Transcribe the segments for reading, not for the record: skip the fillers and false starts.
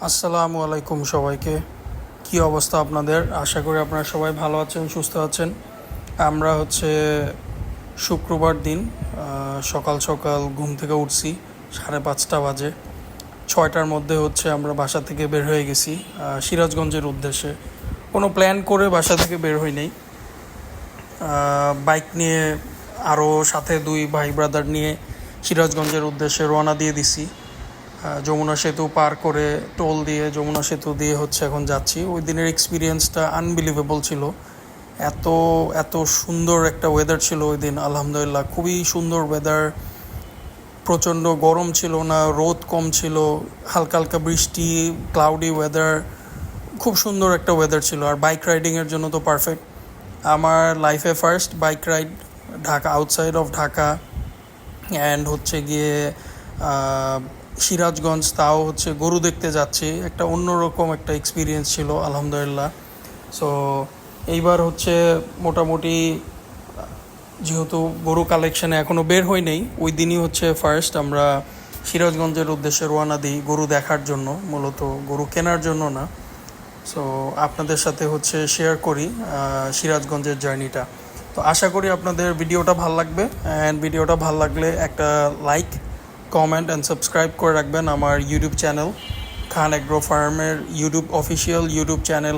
আসসালামু আলাইকুম সবাইকে। কি অবস্থা আপনাদের? আশা করি আপনারা সবাই ভালো আছেন, সুস্থ আছেন। আমরা শুক্রবার দিন সকাল সকাল ঘুম থেকে উঠছি 5:30 বাজে। 6টার মধ্যে আমরা বাসা থেকে বের হয়ে গেছি সিরাজগঞ্জের উদ্দেশ্যে। কোনো প্ল্যান করে বাসা থেকে বের হই নাই। বাইক নিয়ে আরও সাথে দুই ভাই ব্রাদার নিয়ে সিরাজগঞ্জের উদ্দেশ্যে রওনা দিয়ে দিছি। যমুনা সেতু পার করে টোল দিয়ে যমুনা সেতু দিয়ে এখন যাচ্ছি। ওই দিনের এক্সপিরিয়েন্সটা আনবিলিভেবল ছিল। এত এত সুন্দর একটা ওয়েদার ছিল ওই দিন, আলহামদুলিল্লাহ খুবই সুন্দর ওয়েদার। প্রচণ্ড গরম ছিল না, রোদ কম ছিল, হালকা হালকা বৃষ্টি, ক্লাউডি ওয়েদার, খুব সুন্দর একটা ওয়েদার ছিল। আর বাইক রাইডিংয়ের জন্য তো পারফেক্ট। আমার লাইফে first bike ride Dhaka, outside of Dhaka, and গিয়ে সিরাজগঞ্জ, তাও গরু দেখতে যাচ্ছি। একটা অন্যরকম একটা এক্সপিরিয়েন্স ছিল, আলহামদুলিল্লাহ। সো এইবার মোটামুটি যেহেতু গরু কালেকশানে এখনও বের হই নেই, ওই দিনই ফার্স্ট আমরা সিরাজগঞ্জের উদ্দেশ্যে রওনা দিই গরু দেখার জন্য, মূলত গরু কেনার জন্য না। সো আপনাদের সাথে শেয়ার করি সিরাজগঞ্জের জার্নিটা। তো আশা করি আপনাদের ভিডিওটা ভালো লাগবে, অ্যান্ড ভিডিওটা ভালো লাগলে একটা লাইক, কমেন্ট অ্যান্ড সাবস্ক্রাইব করে রাখবেন আমার ইউটিউব চ্যানেল খান অ্যাগ্রো ফার্মের অফিসিয়াল ইউটিউব চ্যানেল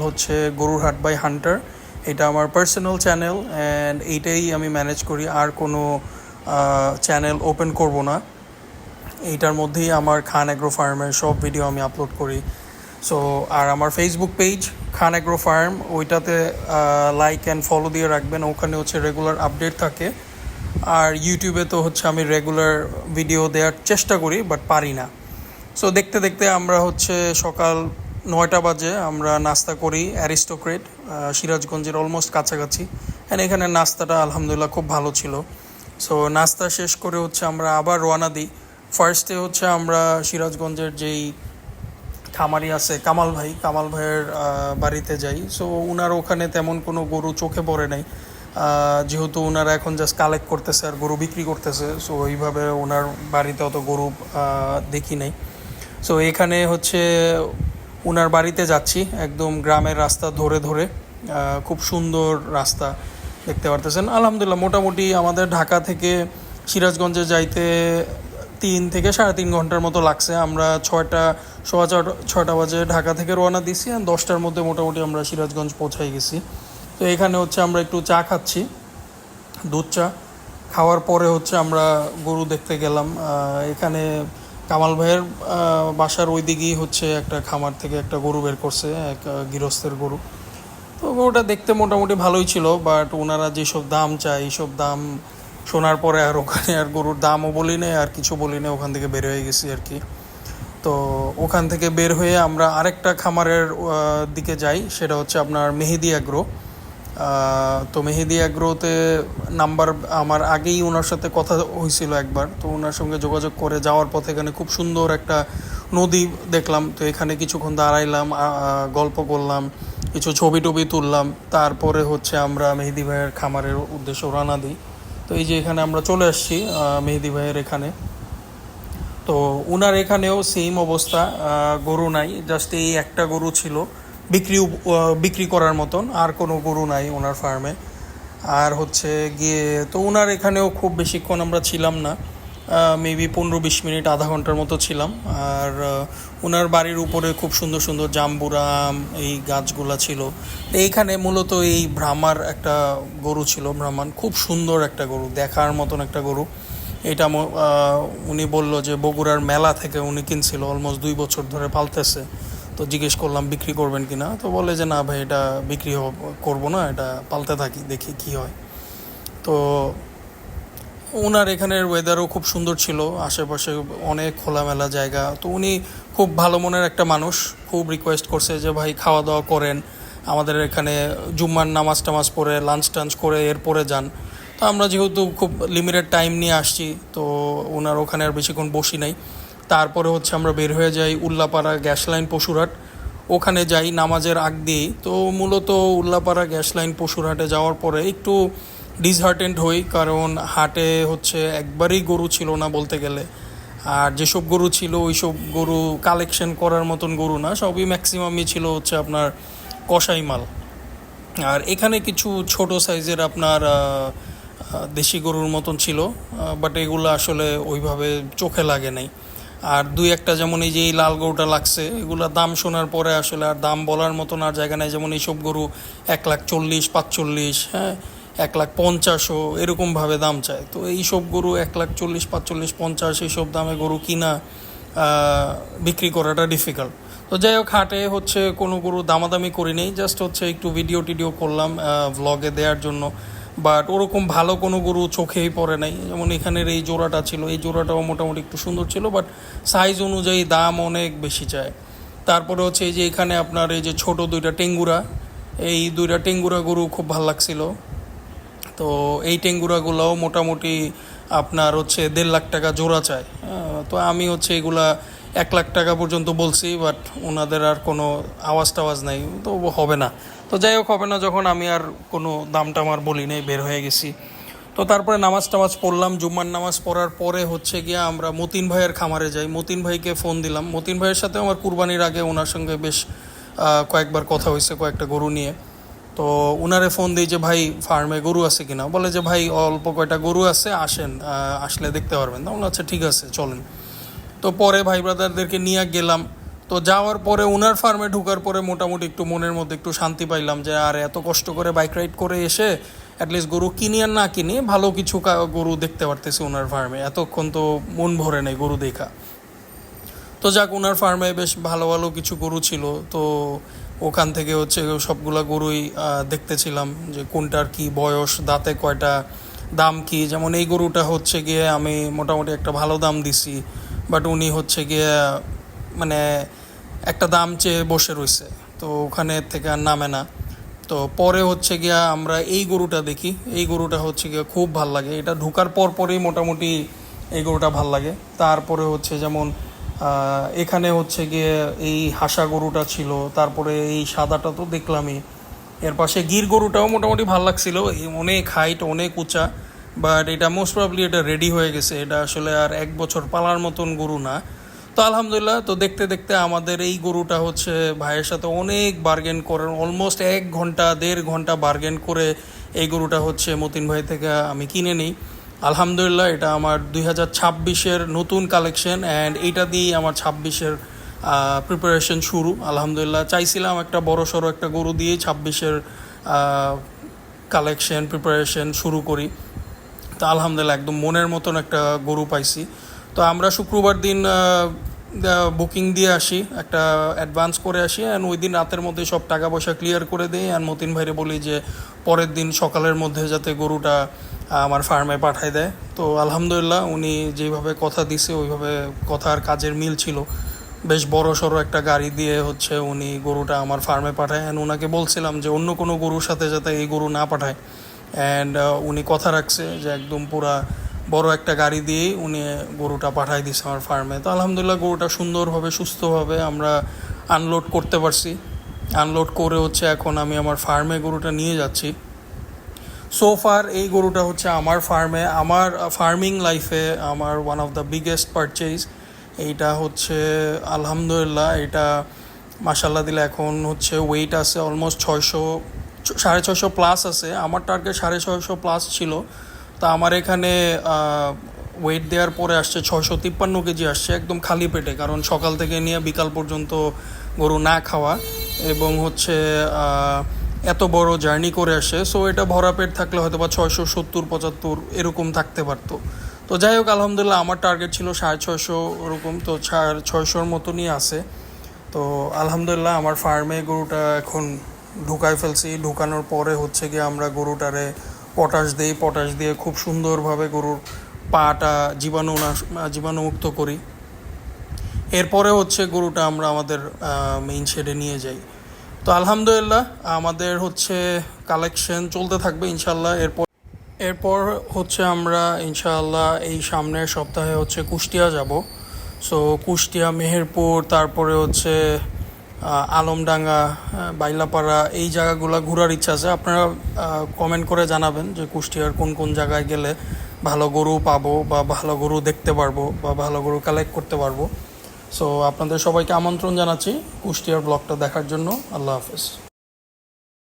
গরুর হাট বাই হান্টার। এটা আমার পার্সোনাল চ্যানেল, অ্যান্ড এইটাই আমি ম্যানেজ করি, আর কোনো চ্যানেল ওপেন করব না। এইটার মধ্যেই আমার খান অ্যাগ্রো ফার্মের সব ভিডিও আমি আপলোড করি। সো আর আমার ফেসবুক পেজ খান অ্যাগ্রো ফার্ম, ওইটাতে লাইক অ্যান্ড ফলো দিয়ে রাখবেন। ওখানে রেগুলার আপডেট থাকে। আর ইউটিউবে তো আমি রেগুলার ভিডিও দেওয়ার চেষ্টা করি, বাট পারি না। সো দেখতে দেখতে আমরা সকাল 9টা বাজে আমরা নাস্তা করি অ্যারিস্টোক্রেট, সিরাজগঞ্জের অলমোস্ট কাছাকাছি। অ্যান্ড এখানে নাস্তাটা আলহামদুলিল্লাহ খুব ভালো ছিল। সো নাস্তা শেষ করে আমরা আবার রওনা দিই। ফার্স্টে আমরা সিরাজগঞ্জের যেই খামারি আছে কামাল ভাইয়ের বাড়িতে যাই। সো ওনার ওখানে তেমন কোনো গরু চোখে পড়ে নাই, যেহেতু ওনারা এখন জাস্ট কালেক্ট করতেছে আর গরু বিক্রি করতেছে। সো ওইভাবে ওনার বাড়িতে অত গরু দেখি নাই। সো এখানে ওনার বাড়িতে যাচ্ছি একদম গ্রামের রাস্তা ধরে ধরে। খুব সুন্দর রাস্তা দেখতে পারতেছেন, আলহামদুলিল্লাহ। মোটামুটি আমাদের ঢাকা থেকে সিরাজগঞ্জে যাইতে 3 থেকে 3.5 ঘন্টার মতো লাগছে। আমরা 6টা বাজে ঢাকা থেকে রওনা দিছি, আর 10টার মধ্যে মোটামুটি আমরা সিরাজগঞ্জ পৌঁছাই গেছি। তো এখানে আমরা একটু চা খাচ্ছি, দুধ চা। খাওয়ার পরে আমরা গরু দেখতে গেলাম। এখানে কামাল ভাইয়ের বাসার ওই দিকেই একটা খামার থেকে একটা গরু বের করছে, এক গৃহস্থের গরু। তো গরুটা দেখতে মোটামুটি ভালোই ছিল, বাট ওনারা যেসব দাম চায় এইসব দাম শোনার পরে আর ওখানে আর গরুর দামও বলি নেই, আর কিছু বলি নেই, ওখান থেকে বের হয়ে গেছি আর কি। তো ওখান থেকে বের হয়ে আমরা আরেকটা খামারের দিকে যাই, সেটা আপনার মেহেদি অ্যাগ্রো। তো মেহেদি অ্যাগ্রোতে নাম্বার আমার আগেই ওনার সাথে কথা হয়েছিল একবার। তো ওনার সঙ্গে যোগাযোগ করে যাওয়ার পথে এখানে খুব সুন্দর একটা নদী দেখলাম। তো এখানে কিছুক্ষণ দাঁড়াইলাম, গল্প করলাম, কিছু ছবি টবি তুললাম। তারপরে আমরা মেহেদি ভাইয়ের খামারের উদ্দেশ্যে রওনা দিই। তো এই যে এখানে আমরা চলে আসছি মেহেদি ভাইয়ের এখানে। তো ওনার এখানেও সেম অবস্থা, গরু নাই, জাস্ট এই একটা গরু ছিল বিক্রি করার মতন, আর কোনো গরু নাই ওনার ফার্মে। আর গিয়ে তো ওনার এখানেও খুব বেশিক্ষণ আমরা ছিলাম না, মেবি 15-20 মিনিট, আধা ঘন্টার মতো ছিলাম। আর ওনার বাড়ির উপরে খুব সুন্দর সুন্দর জাম্বুরা আম, এই গাছগুলা ছিল। এইখানে মূলত এই ব্রাহ্মার একটা গরু ছিল, ব্রাহ্মণ, খুব সুন্দর একটা গরু, দেখার মতন একটা গরু। এটা উনি বলল যে বগুড়ার মেলা থেকে উনি কিনছিল, অলমোস্ট 2 বছর ধরে পালতেছে। তো জিজ্ঞেস করলাম বিক্রি করবেন কিনা, তো বলে যে না ভাই, এটা বিক্রি করবো না, এটা পালতে থাকি, দেখি কি হয়। তো ওনার এখানের ওয়েদারও খুব সুন্দর ছিল, আশেপাশে অনেক খোলামেলা জায়গা। তো উনি খুব ভালো মনের একটা মানুষ, খুব রিকোয়েস্ট করছে যে ভাই খাওয়া দাওয়া করেন, আমাদের এখানে জুম্মার নামাজ টামাজ পড়ে লাঞ্চ টাঞ্চ করে এরপরে যান। তো আমরা যেহেতু খুব লিমিটেড টাইম নিয়ে আসছি, তো ওনার ওখানে আর বেশিক্ষণ বসি নাই। তারপরে আমরা বের হয়ে যাই উল্লাপাড়া গ্যাস লাইন পশুরহাট, ওখানে যাই নামাজের আগ দিয়েই। তো মূলত উল্লাপাড়া গ্যাস লাইন পশুরহাটে যাওয়ার পরে একটু ডিসহার্টেন্ড হই, কারণ হাটে একবারই গরু ছিল না বলতে গেলে। আর যেসব গরু ছিল ওইসব গরু কালেকশন করার মতন গরু না, সবই ম্যাক্সিমামই ছিল হচ্ছে আপনার কসাই মাল। আর এখানে কিছু ছোট সাইজের আপনার দেশি গরুর মতন ছিল, বাট এগুলো আসলে ওইভাবে চোখে লাগে নাই। আর দুই একটা যেমন এই যে এই লাল গরুটা লাগছে, এগুলো দাম শোনার পরে আসলে আর দাম বলার মতন আর জায়গা নেই। যেমন এইসব গরু 1,40,000, 45, হ্যাঁ, 1,50,000 এরকমভাবে দাম চায়। তো এইসব গরু 1,40,000, 45, 50 এইসব দামে গরু কিনা বিক্রি করাটা ডিফিকাল্ট। তো যাই হোক, হাটে হচ্ছে কোনো গরু দামাদামি করি নেই, জাস্ট হচ্ছে একটু ভিডিও টিডিও করলাম ভ্লগে দেওয়ার জন্য। বাট ওরকম ভালো কোনো গরু চোখেই পড়ে নাই। যেমন এখানের এই জোড়াটা ছিল, এই জোড়াটাও মোটামুটি একটু সুন্দর ছিল, বাট সাইজ অনুযায়ী দাম অনেক বেশি চায়। তারপরে হচ্ছে এই যে এখানে আপনার এই যে ছোট দুইটা টেঙ্গুরা, এই দুইটা টেঙ্গুরা গরু খুব ভালো লাগছিল। তো এই টেঙ্গুরাগুলোও মোটামুটি আপনার হচ্ছে 1.5 লাখ টাকা জোড়া চায়। তো আমি হচ্ছে এগুলা 1 লাখ টাকা পর্যন্ত বলছি, বাট ওনাদের আর কোনো আওয়াজ টাওয়াজ নাই, তো হবে না। তো যাই হোক, হবে না যখন আমি আর কোনো দামটা আমার বলি নেই, বের হয়ে গেছি। তো তারপরে নামাজ টামাজ পড়লাম, জুম্মার নামাজ পড়ার পরে হচ্ছে গিয়ে আমরা মতিন ভাইয়ের খামারে যাই। মতিন ভাইকে ফোন দিলাম। মতিন ভাইয়ের সাথে আমার কুরবানির আগে ওনার সঙ্গে বেশ কয়েকবার কথা হয়েছে কয়েকটা গরু নিয়ে। তো উনারে ফোন দিই যে ভাই ফার্মে গরু আছে কিনা। বলে যে ভাই অল্প কয়টা গরু আছে, আসেন, আসলে দেখতে পারবেন। তখন আচ্ছা ঠিক আছে চলেন। তো পরে ভাই ব্রাদারদেরকে নিয়ে গেলাম। তো যাওয়ার পরে ওনার ফার্মে ঢোকার পরে মোটামুটি একটু মনের মধ্যে একটু শান্তি পাইলাম যে আর এত কষ্ট করে বাইক রাইড করে এসে অ্যাটলিস্ট গরু কিনি আর না কিনি ভালো কিছু গরু দেখতে পারতেছি ওনার ফার্মে। এতক্ষণ তো মন ভরে নেই গরু দেখা। তো যাক, ওনার ফার্মে বেশ ভালো ভালো কিছু গরু ছিল। তো ওখান থেকে হচ্ছে সবগুলা গরুই দেখতেছিলাম যে কোনটার কি বয়স, দাঁতে কয়টা, দাম কি। যেমন এই গরুটা হচ্ছে গিয়ে আমি মোটামুটি একটা ভালো দাম দিছি, বাট উনি হচ্ছে গিয়ে মানে একটা দাম চেয়ে বসে রয়েছে, তো ওখানে থেকে আর নামে না। তো পরে হচ্ছে গিয়া আমরা এই গরুটা দেখি। এই গরুটা হচ্ছে গিয়া খুব ভাল লাগে, এটা ঢোকার পর পরেই মোটামুটি এই গরুটা ভাল লাগে। তারপরে হচ্ছে যেমন এখানে হচ্ছে গিয়ে এই হাসা গরুটা ছিল, তারপরে এই সাদাটা তো দেখলামই। এর পাশে গির গরুটাও মোটামুটি ভাল লাগছিল, অনেক হাইট, অনেক উঁচা। বাট এটা মোস্ট প্রবলি এটা রেডি হয়ে গেছে, এটা আসলে আর 1 বছর পালার মতন গরু না। তো আলহামদুলিল্লাহ, তো দেখতে দেখতে আমাদের এই গরুটা হচ্ছে ভাইয়ের সাথে অনেক বার্গেন করেন, অলমোস্ট 1 ঘন্টা 1.5 ঘন্টা বার্গেন করে এই গরুটা হচ্ছে মতিন ভাই থেকে আমি কিনে নিই। আলহামদুলিল্লাহ, এটা আমার 2026-এর নতুন কালেকশন, অ্যান্ড এইটা দিয়েই আমার 26-এর প্রিপারেশন শুরু। আলহামদুলিল্লাহ, চাইছিলাম একটা বড় সড়ো একটা গরু দিয়েই 26-এর কালেকশন প্রিপারেশন শুরু করি। তো আলহামদুলিল্লাহ একদম মনের মতন একটা গরু পাইছি। তো আমরা শুক্রবার দিন বুকিং দিয়ে আসি, একটা অ্যাডভান্স করে আসি, অ্যান্ড ওই দিন রাতের মধ্যে সব টাকা পয়সা ক্লিয়ার করে দিই। অ্যান্ড মতিন ভাইরে বলি যে পরের দিন সকালের মধ্যে যাতে গরুটা আমার ফার্মে পাঠায় দেয়। তো আলহামদুলিল্লাহ উনি যেভাবে কথা দিছে ওইভাবে কথার কাজের মিল ছিল। বেশ বড় সড়ো একটা গাড়ি দিয়ে হচ্ছে উনি গরুটা আমার ফার্মে পাঠায়। অ্যান্ড ওনাকে বলছিলাম যে অন্য কোনো গরুর সাথে যাতে এই গরু না পাঠায়, অ্যান্ড উনি কথা রাখছে যে একদম পুরা বড় একটা গাড়ি দিয়েই উনি গরুটা পাঠাই দিছে আমার ফার্মে। তো আলহামদুলিল্লাহ গরুটা সুন্দরভাবে সুস্থভাবে আমরা আনলোড করতে পারছি। আনলোড করে হচ্ছে এখন আমি আমার ফার্মে গরুটা নিয়ে যাচ্ছি। সোফার এই গরুটা হচ্ছে আমার ফার্মে, আমার ফার্মিং লাইফে আমার one of the biggest purchase. এইটা হচ্ছে আলহামদুলিল্লাহ, এটা মাশাল্লাহ দিলে এখন হচ্ছে ওয়েট আছে অলমোস্ট 600, 650 প্লাস আছে। আমার টার্গেট 650 প্লাস ছিল। তা আমার এখানে ওয়েট দেওয়ার পরে আসছে 653 কেজি আসছে একদম খালি পেটে, কারণ সকাল থেকে নিয়ে বিকাল পর্যন্ত গরু না খাওয়া এবং হচ্ছে এত বড় জার্নি করে আসে। সো এটা ভরা পেট থাকলে হয়তো বা 670, 75 এরকম থাকতে পারতো। তো যাই হোক, আলহামদুলিল্লাহ আমার টার্গেট ছিল 650 ওরকম, তো 650-র মতনই আছে। তো আলহামদুলিল্লাহ আমার ফার্মে গরুটা এখন ঢুকাই ফেলছি। ঢুকানোর পরে হচ্ছে গিয়ে আমরা গরুটারে পটাশ দিই, পটাশ দিয়ে খুব সুন্দরভাবে গরুর পাটা জীবাণুমুক্ত করি। এরপরে হচ্ছে গরুটা আমরা আমাদের মেইন শেডে নিয়ে যাই। তো আলহামদুলিল্লাহ আমাদের হচ্ছে কালেকশন চলতে থাকবে ইনশাল্লাহ। এরপর হচ্ছে আমরা ইনশাআল্লাহ এই সামনের সপ্তাহে হচ্ছে কুষ্টিয়া যাব। সো কুষ্টিয়া, মেহেরপুর, তারপরে হচ্ছে আলমডাঙ্গা, বাইলাপাড়া, এই জায়গাগুলো ঘোরার ইচ্ছা আছে। আপনারা কমেন্ট করে জানাবেন যে কুষ্টিয়ার কোন কোন জায়গায় গেলে ভালো গরু পাবো বা ভালো গরু দেখতে পারবো বা ভালো গরু কালেক্ট করতে পারবো। সো আপনাদের সবাইকে আমন্ত্রণ জানাচ্ছি কুষ্টিয়ার ব্লগটা দেখার জন্য। আল্লাহ হাফেজ।